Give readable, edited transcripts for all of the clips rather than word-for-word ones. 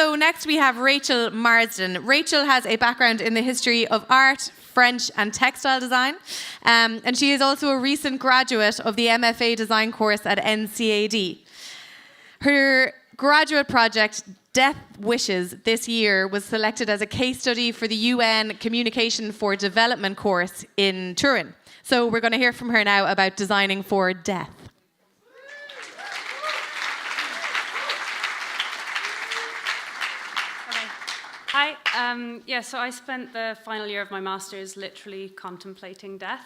So next we have Rachel Marsden. Rachel has a background in the history of art, French and textile design. And she is also a recent graduate of the MFA design course at NCAD. Her graduate project, Death Wishes, this year was selected as a case study for the UN Communication for Development course in Turin. So we're going to hear from her now about designing for death. Hi. So I spent the final year of my master's literally contemplating death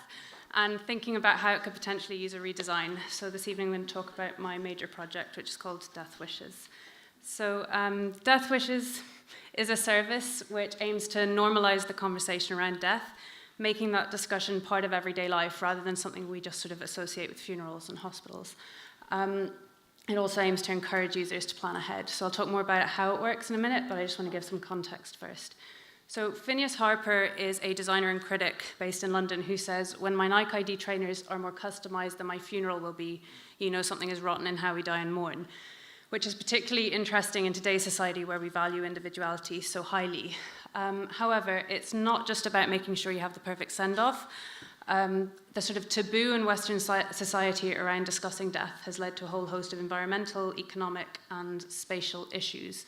and thinking about how it could potentially use a redesign. So this evening I'm going to talk about my major project, which is called Death Wishes. So Death Wishes is a service which aims to normalize the conversation around death, making that discussion part of everyday life rather than something we just sort of associate with funerals and hospitals. It also aims to encourage users to plan ahead. So I'll talk more about how it works in a minute, but I just want to give some context first. So Phineas Harper is a designer and critic based in London who says, when my Nike ID trainers are more customized than my funeral will be, you know something is rotten in how we die and mourn, which is particularly interesting in today's society where we value individuality so highly. However, it's not just about making sure you have the perfect send-off. The sort of taboo in Western society around discussing death has led to a whole host of environmental, economic, and spatial issues.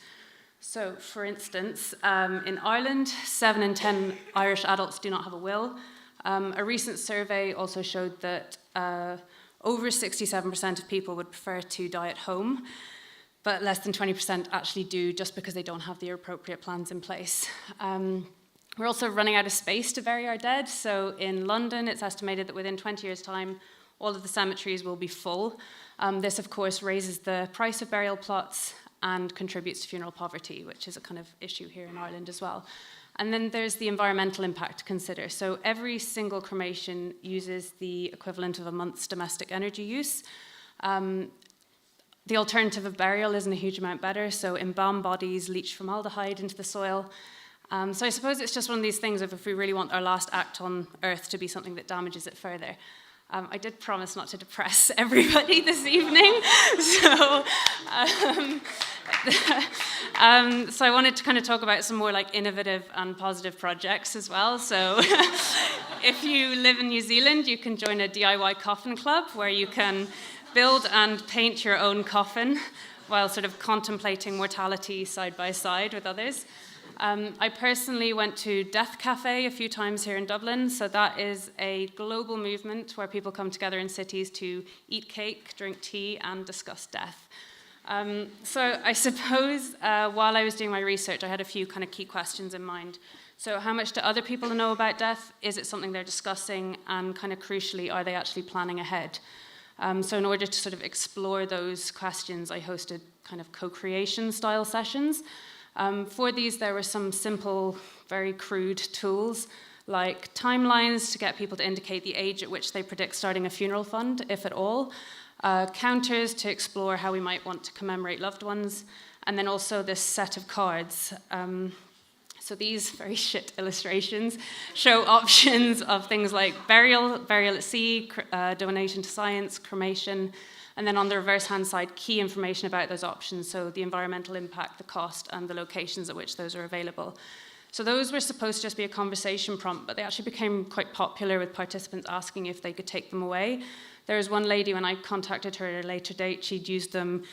So, for instance, in Ireland, 7 in 10 Irish adults do not have a will. A recent survey also showed that over 67% of people would prefer to die at home, but less than 20% actually do just because they don't have the appropriate plans in place. We're also running out of space to bury our dead. So in London, it's estimated that within 20 years' time, all of the cemeteries will be full. This, of course, raises the price of burial plots and contributes to funeral poverty, which is a kind of issue here in Ireland as well. And then there's the environmental impact to consider. So every single cremation uses the equivalent of a month's domestic energy use. The alternative of burial isn't a huge amount better. So embalmed bodies leach formaldehyde into the soil. So I suppose it's just one of these things of if we really want our last act on Earth to be something that damages it further. I did promise not to depress everybody this evening, so I wanted to kind of talk about some more like innovative and positive projects as well. So if you live in New Zealand, you can join a DIY coffin club where you can build and paint your own coffin while sort of contemplating mortality side by side with others. I personally went to Death Cafe a few times here in Dublin. So that is a global movement where people come together in cities to eat cake, drink tea, and discuss death. So I suppose while I was doing my research, I had a few kind of key questions in mind. So how much do other people know about death? Is it something they're discussing? And kind of crucially, are they actually planning ahead? So in order to sort of explore those questions, I hosted kind of co-creation style sessions. For these, there were some simple, very crude tools, like timelines to get people to indicate the age at which they predict starting a funeral fund, if at all, counters to explore how we might want to commemorate loved ones, and then also this set of cards. So these very shit illustrations show options of things like burial at sea, donation to science, cremation, and then on the reverse-hand side, key information about those options, so the environmental impact, the cost, and the locations at which those are available. So those were supposed to just be a conversation prompt, but they actually became quite popular with participants asking if they could take them away. There was one lady, when I contacted her at a later date, she'd used them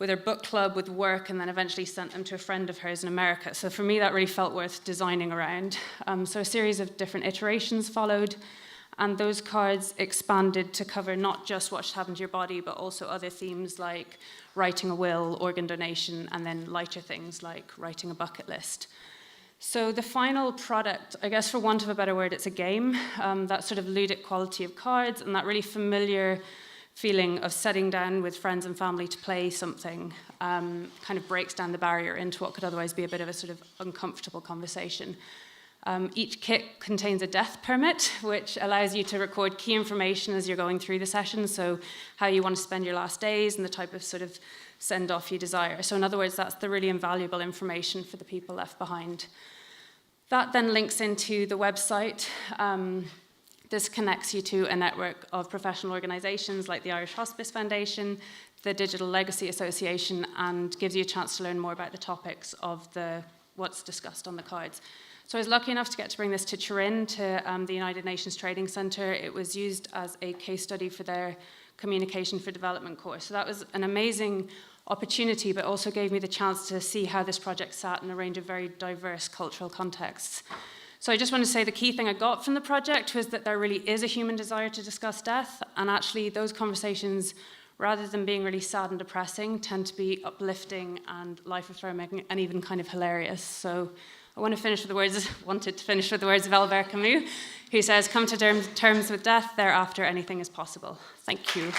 with her book club, with work, and then eventually sent them to a friend of hers in America. So for me, that really felt worth designing around. So a series of different iterations followed, and those cards expanded to cover not just what should happen to your body, but also other themes like writing a will, organ donation, and then lighter things like writing a bucket list. So the final product, I guess for want of a better word, it's a game. That sort of ludic quality of cards and that really familiar feeling of sitting down with friends and family to play something kind of breaks down the barrier into what could otherwise be a bit of a sort of uncomfortable conversation. Each kit contains a death permit, which allows you to record key information as you're going through the session, so how you want to spend your last days and the type of sort of send-off you desire. So in other words, that's the really invaluable information for the people left behind. That then links into the website. This connects you to a network of professional organisations like the Irish Hospice Foundation, the Digital Legacy Association and gives you a chance to learn more about the topics of what's discussed on the cards. So I was lucky enough to get to bring this to Turin, to the United Nations Trading Centre. It was used as a case study for their Communication for Development course. So that was an amazing opportunity, but also gave me the chance to see how this project sat in a range of very diverse cultural contexts. So I just want to say the key thing I got from the project was that there really is a human desire to discuss death, and actually those conversations, rather than being really sad and depressing, tend to be uplifting and life-affirming and even kind of hilarious. So I wanted to finish with the words of Albert Camus, who says, "Come to terms with death, thereafter anything is possible." Thank you.